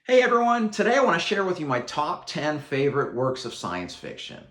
Hey everyone, today I want to share with you my top 10 favorite works of science fiction.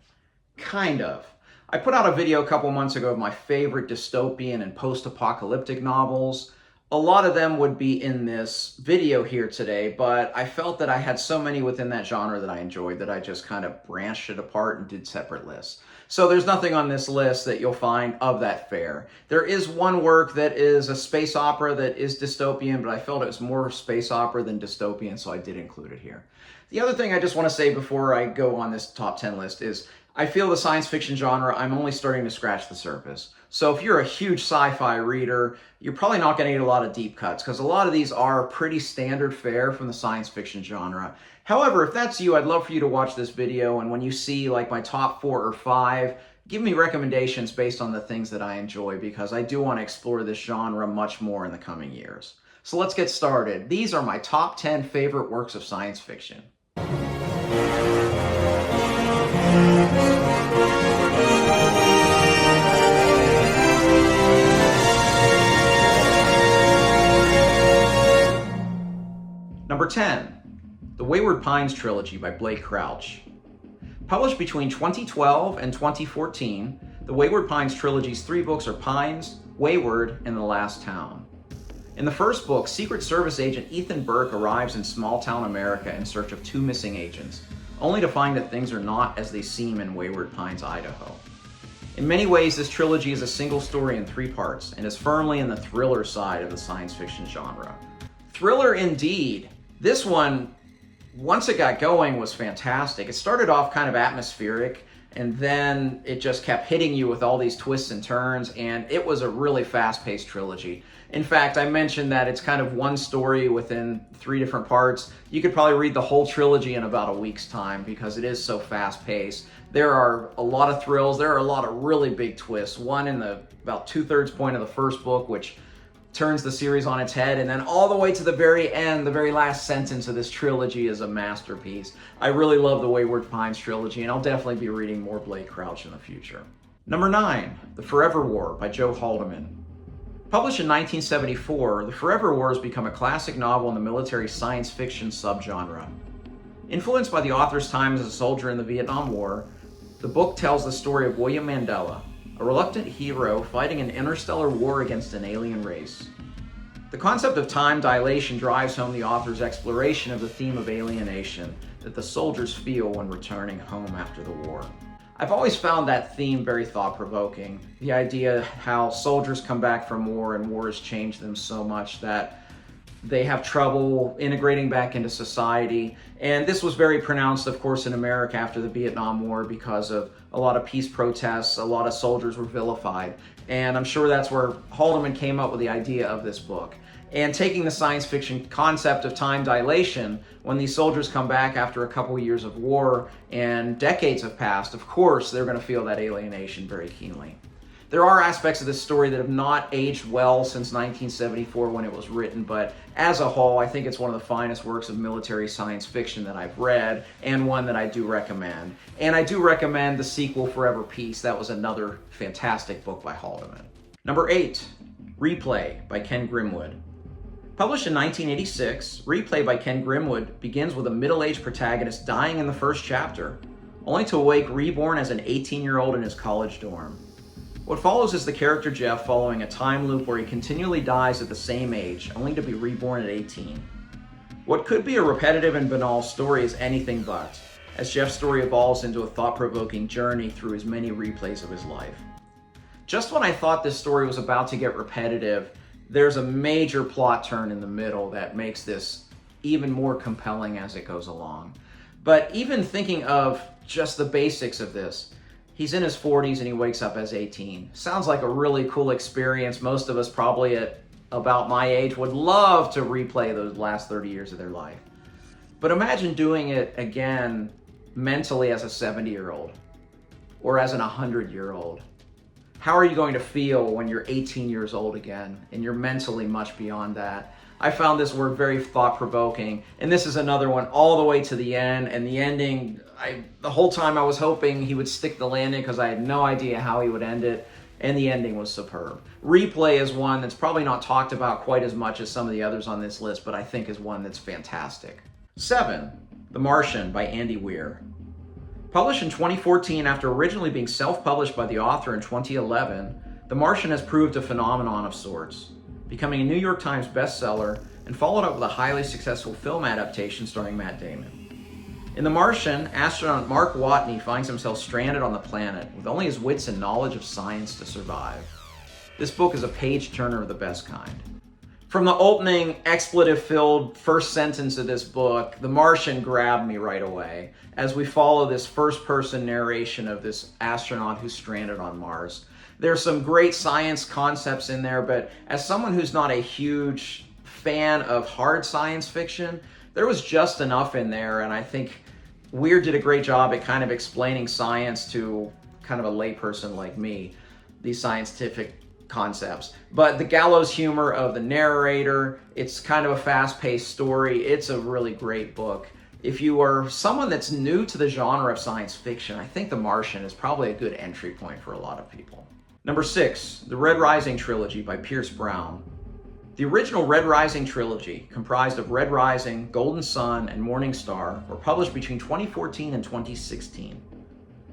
Kind of. I put out a video a couple months ago of my favorite dystopian and post-apocalyptic novels. A lot of them would be in this video here today, but I felt that I had so many within that genre that I enjoyed that I just kind of branched it apart and did separate lists. So there's nothing on this list that you'll find of that fare. There is one work that is a space opera that is dystopian, but I felt it was more space opera than dystopian, so I did include it here. The other thing I just want to say before I go on this top 10 list is I feel the science fiction genre, I'm only starting to scratch the surface. So if you're a huge sci-fi reader, you're probably not going to get a lot of deep cuts because a lot of these are pretty standard fare from the science fiction genre. However, if that's you, I'd love for you to watch this video, and when you see like my top 4 or 5, give me recommendations based on the things that I enjoy because I do want to explore this genre much more in the coming years. So let's get started. These are my top 10 favorite works of science fiction. Number 10, The Wayward Pines Trilogy by Blake Crouch. Published between 2012 and 2014, the Wayward Pines Trilogy's 3 books are Pines, Wayward, and The Last Town. In the first book, Secret Service agent Ethan Burke arrives in small-town America in search of 2 missing agents, only to find that things are not as they seem in Wayward Pines, Idaho. In many ways, this trilogy is a single story in 3 parts and is firmly in the thriller side of the science fiction genre. Thriller indeed! This one, once it got going, was fantastic. It started off kind of atmospheric, and then it just kept hitting you with all these twists and turns, and it was a really fast-paced trilogy. In fact, I mentioned that it's kind of one story within 3 different parts. You could probably read the whole trilogy in about a week's time because it is so fast-paced. There are a lot of thrills. There are a lot of really big twists. One in the about 2/3 point of the first book, which turns the series on its head, and then all the way to the very end, the very last sentence of this trilogy is a masterpiece. I really love the Wayward Pines trilogy, and I'll definitely be reading more Blake Crouch in the future. Number 9, The Forever War by Joe Haldeman. Published in 1974, The Forever War has become a classic novel in the military science fiction subgenre. Influenced by the author's time as a soldier in the Vietnam War, the book tells the story of William Mandela, a reluctant hero fighting an interstellar war against an alien race. The concept of time dilation drives home the author's exploration of the theme of alienation that the soldiers feel when returning home after the war. I've always found that theme very thought-provoking. The idea how soldiers come back from war and war has changed them so much that they have trouble integrating back into society. And this was very pronounced, of course, in America after the Vietnam War because of a lot of peace protests. A lot of soldiers were vilified. And I'm sure that's where Haldeman came up with the idea of this book. And taking the science fiction concept of time dilation, when these soldiers come back after a couple years of war and decades have passed, of course, they're going to feel that alienation very keenly. There are aspects of this story that have not aged well since 1974 when it was written, but as a whole, I think it's one of the finest works of military science fiction that I've read, and one that I do recommend. And I do recommend the sequel, Forever Peace. That was another fantastic book by Haldeman. Number 8, Replay by Ken Grimwood. Published in 1986, Replay by Ken Grimwood begins with a middle-aged protagonist dying in the first chapter, only to awake reborn as an 18-year-old in his college dorm. What follows is the character Jeff following a time loop where he continually dies at the same age, only to be reborn at 18. What could be a repetitive and banal story is anything but, as Jeff's story evolves into a thought-provoking journey through his many replays of his life. Just when I thought this story was about to get repetitive, there's a major plot turn in the middle that makes this even more compelling as it goes along. But even thinking of just the basics of this, he's in his 40s and he wakes up as 18. Sounds like a really cool experience. Most of us probably at about my age would love to replay those last 30 years of their life. But imagine doing it again mentally as a 70-year-old or as an 100-year-old. How are you going to feel when you're 18 years old again and you're mentally much beyond that? I found this work very thought-provoking, and this is another one all the way to the end, and the ending, the whole time I was hoping he would stick the landing because I had no idea how he would end it, and the ending was superb. Replay is one that's probably not talked about quite as much as some of the others on this list, but I think is one that's fantastic. 7. The Martian by Andy Weir. Published in 2014 after originally being self-published by the author in 2011, The Martian has proved a phenomenon of sorts, becoming a New York Times bestseller and followed up with a highly successful film adaptation starring Matt Damon. In The Martian, astronaut Mark Watney finds himself stranded on the planet with only his wits and knowledge of science to survive. This book is a page-turner of the best kind. From the opening expletive-filled first sentence of this book, The Martian grabbed me right away as we follow this first-person narration of this astronaut who's stranded on Mars. There's some great science concepts in there, but as someone who's not a huge fan of hard science fiction, there was just enough in there, and I think Weir did a great job at kind of explaining science to kind of a layperson like me, these scientific concepts. But the gallows humor of the narrator, it's kind of a fast-paced story. It's a really great book. If you are someone that's new to the genre of science fiction, I think The Martian is probably a good entry point for a lot of people. Number 6, the Red Rising trilogy by Pierce Brown. The original Red Rising trilogy, comprised of Red Rising, Golden Sun, and Morning Star, were published between 2014 and 2016.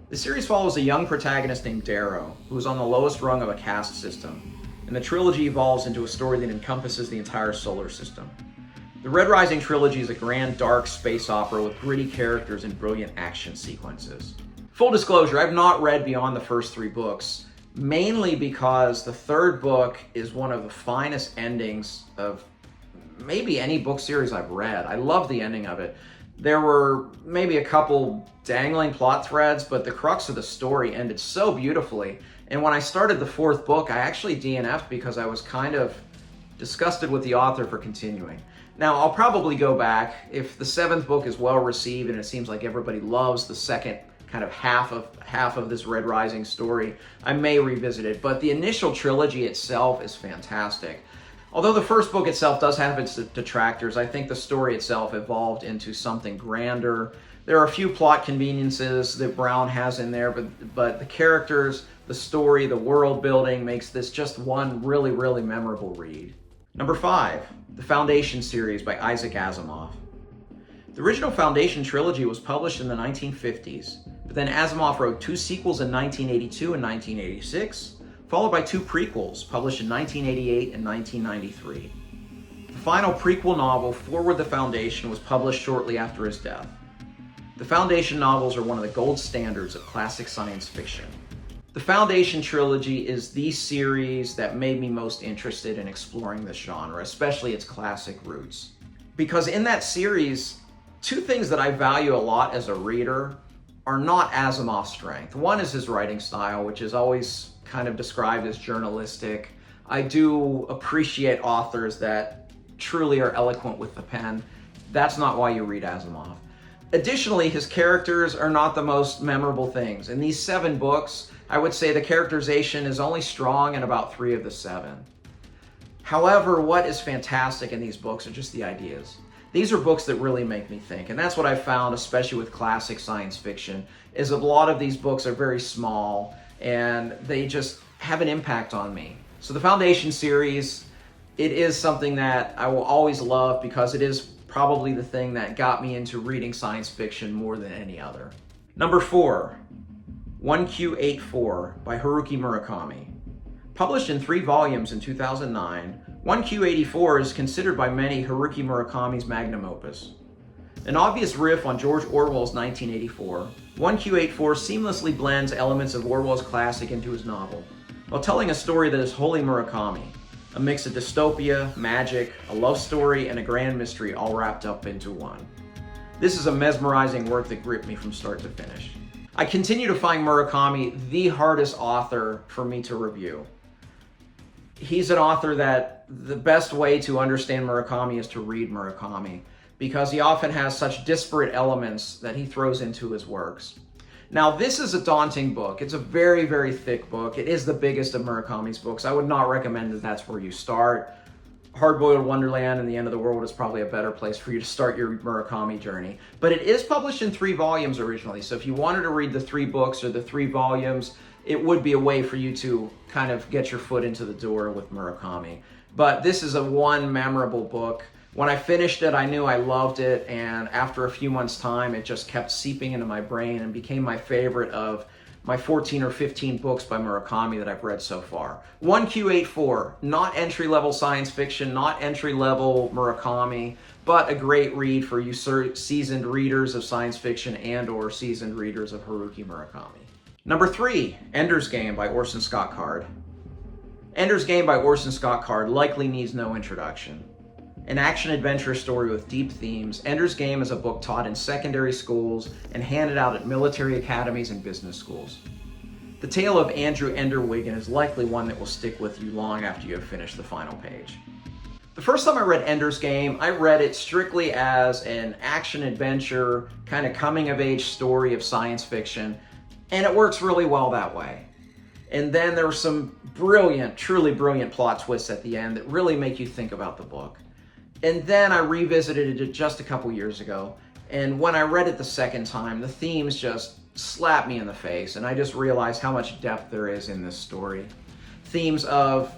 The series follows a young protagonist named Darrow, who is on the lowest rung of a caste system, and the trilogy evolves into a story that encompasses the entire solar system. The Red Rising trilogy is a grand, dark space opera with gritty characters and brilliant action sequences. Full disclosure, I've not read beyond the first 3 books, mainly because the 3rd book is one of the finest endings of maybe any book series I've read. I love the ending of it. There were maybe a couple dangling plot threads, but the crux of the story ended so beautifully. And when I started the 4th book, I actually DNF'd because I was kind of disgusted with the author for continuing. Now, I'll probably go back. If the 7th book is well received and it seems like everybody loves the second kind of half of this Red Rising story, I may revisit it. But the initial trilogy itself is fantastic. Although the first book itself does have its detractors, I think the story itself evolved into something grander. There are a few plot conveniences that Brown has in there, but the characters, the story, the world building makes this just one really, really memorable read. Number 5, the Foundation series by Isaac Asimov. The original Foundation trilogy was published in the 1950s, but then Asimov wrote 2 sequels in 1982 and 1986, followed by 2 prequels published in 1988 and 1993. The final prequel novel, Forward the Foundation, was published shortly after his death. The Foundation novels are one of the gold standards of classic science fiction. The Foundation trilogy is the series that made me most interested in exploring this genre, especially its classic roots. Because in that series, 2 things that I value a lot as a reader are not Asimov's strength. One is his writing style, which is always kind of described as journalistic. I do appreciate authors that truly are eloquent with the pen. That's not why you read Asimov. Additionally, his characters are not the most memorable things. In these 7 books, I would say the characterization is only strong in about 3 of the 7. However, what is fantastic in these books are just the ideas. These are books that really make me think, and that's what I've found, especially with classic science fiction, is a lot of these books are very small, and they just have an impact on me. So the Foundation series, it is something that I will always love because it is probably the thing that got me into reading science fiction more than any other. Number 4, 1Q84 by Haruki Murakami. Published in 3 volumes in 2009, 1Q84 is considered by many Haruki Murakami's magnum opus. An obvious riff on George Orwell's 1984, 1Q84 seamlessly blends elements of Orwell's classic into his novel, while telling a story that is wholly Murakami, a mix of dystopia, magic, a love story, and a grand mystery all wrapped up into one. This is a mesmerizing work that gripped me from start to finish. I continue to find Murakami the hardest author for me to review. He's an author that the best way to understand Murakami is to read Murakami, because he often has such disparate elements that he throws into his works. Now, this is a daunting book. It's a very, very thick book. It is the biggest of Murakami's books. I would not recommend that that's where you start. Hard-Boiled Wonderland and The End of the World is probably a better place for you to start your Murakami journey. But it is published in 3 volumes originally, so if you wanted to read the 3 books or the 3 volumes, it would be a way for you to kind of get your foot into the door with Murakami. But this is one memorable book. When I finished it, I knew I loved it, and after a few months' time, it just kept seeping into my brain and became my favorite of my 14 or 15 books by Murakami that I've read so far. 1Q84, not entry-level science fiction, not entry-level Murakami, but a great read for you seasoned readers of science fiction and or seasoned readers of Haruki Murakami. Number 3, Ender's Game by Orson Scott Card. Ender's Game by Orson Scott Card likely needs no introduction. An action-adventure story with deep themes, Ender's Game is a book taught in secondary schools and handed out at military academies and business schools. The tale of Andrew Enderwigan is likely one that will stick with you long after you have finished the final page. The first time I read Ender's Game, I read it strictly as an action-adventure, kind of coming-of-age story of science fiction, and it works really well that way. And then there were some brilliant, truly brilliant plot twists at the end that really make you think about the book. And then I revisited it just a couple years ago, and when I read it the second time, the themes just slapped me in the face, and I just realized how much depth there is in this story. Themes of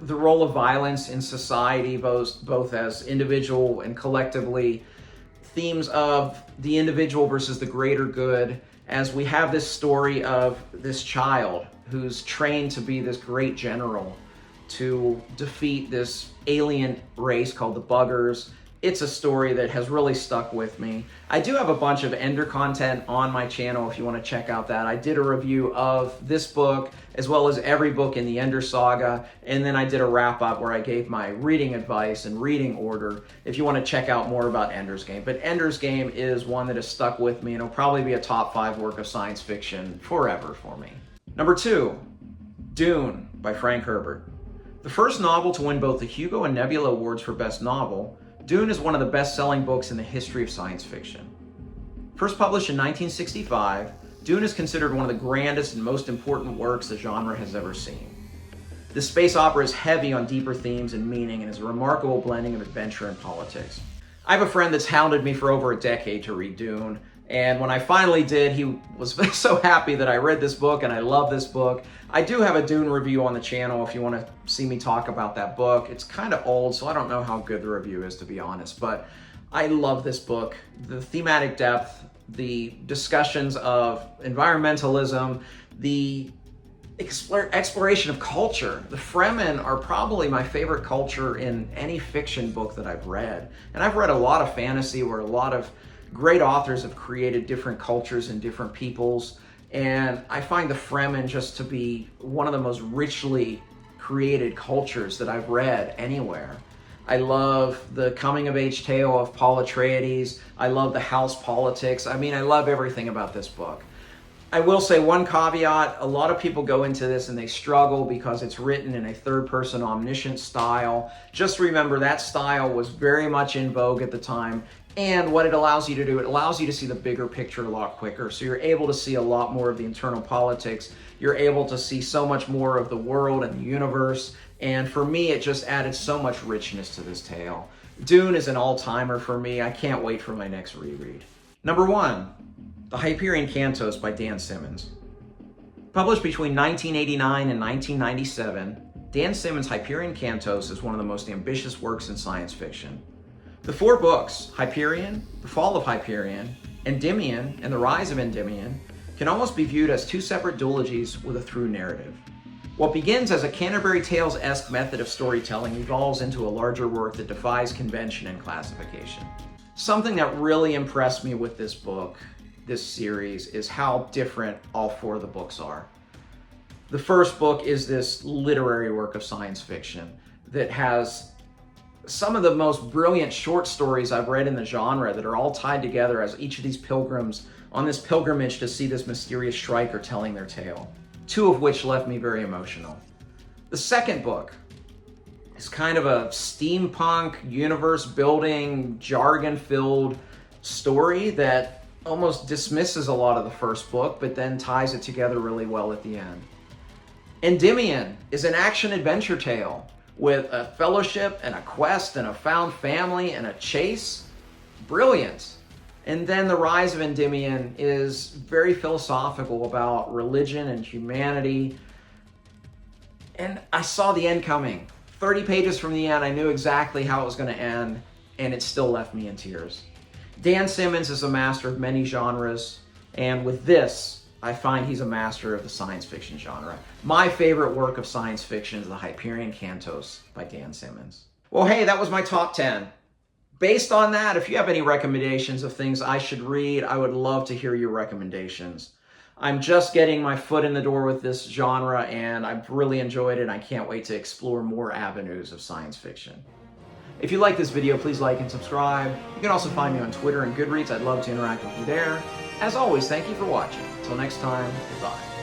the role of violence in society, both as individual and collectively, themes of the individual versus the greater good, as we have this story of this child who's trained to be this great general to defeat this alien race called the Buggers. It's a story that has really stuck with me. I do have a bunch of Ender content on my channel if you want to check out that. I did a review of this book as well as every book in the Ender saga, and then I did a wrap-up where I gave my reading advice and reading order if you want to check out more about Ender's Game. But Ender's Game is one that has stuck with me, and it'll probably be a top 5 work of science fiction forever for me. Number 2, Dune by Frank Herbert. The first novel to win both the Hugo and Nebula Awards for Best Novel, Dune is one of the best-selling books in the history of science fiction. First published in 1965, Dune is considered one of the grandest and most important works the genre has ever seen. This space opera is heavy on deeper themes and meaning and is a remarkable blending of adventure and politics. I have a friend that's hounded me for over a decade to read Dune, and when I finally did, he was so happy that I read this book, and I love this book. I do have a Dune review on the channel if you want to see me talk about that book. It's kind of old, so I don't know how good the review is, to be honest, but I love this book. The thematic depth, the discussions of environmentalism, the exploration of culture. The Fremen are probably my favorite culture in any fiction book that I've read. And I've read a lot of fantasy where a lot of great authors have created different cultures and different peoples, and I find the Fremen just to be one of the most richly created cultures that I've read anywhere. I love the coming-of-age tale of Paul Atreides. I love the house politics. I mean, I love everything about this book. I will say one caveat, a lot of people go into this and they struggle because it's written in a third-person omniscient style. Just remember that style was very much in vogue at the time, and what it allows you to do, it allows you to see the bigger picture a lot quicker. So you're able to see a lot more of the internal politics. You're able to see so much more of the world and the universe, and for me, it just added so much richness to this tale. Dune is an all-timer for me. I can't wait for my next reread. Number 1. The Hyperion Cantos by Dan Simmons. Published between 1989 and 1997, Dan Simmons' Hyperion Cantos is one of the most ambitious works in science fiction. The 4 books, Hyperion, The Fall of Hyperion, Endymion, and The Rise of Endymion, can almost be viewed as 2 separate duologies with a through narrative. What begins as a Canterbury Tales-esque method of storytelling evolves into a larger work that defies convention and classification. Something that really impressed me with this book, this series, is how different all 4 of the books are. The first book is this literary work of science fiction that has some of the most brilliant short stories I've read in the genre that are all tied together as each of these pilgrims on this pilgrimage to see this mysterious Shrike are telling their tale, 2 of which left me very emotional. The second book is kind of a steampunk, universe-building, jargon-filled story that almost dismisses a lot of the first book, but then ties it together really well at the end. Endymion is an action-adventure tale with a fellowship and a quest and a found family and a chase. Brilliant. And then The Rise of Endymion is very philosophical about religion and humanity. And I saw the end coming. 30 pages from the end, I knew exactly how it was going to end. and it still left me in tears. Dan Simmons is a master of many genres, and with this, I find he's a master of the science fiction genre. My favorite work of science fiction is The Hyperion Cantos by Dan Simmons. Well, hey, that was my top 10. Based on that, if you have any recommendations of things I should read, I would love to hear your recommendations. I'm just getting my foot in the door with this genre, and I've really enjoyed it, and I can't wait to explore more avenues of science fiction. If you like this video, please like and subscribe. You can also find me on Twitter and Goodreads. I'd love to interact with you there. As always, thank you for watching. Until next time, goodbye.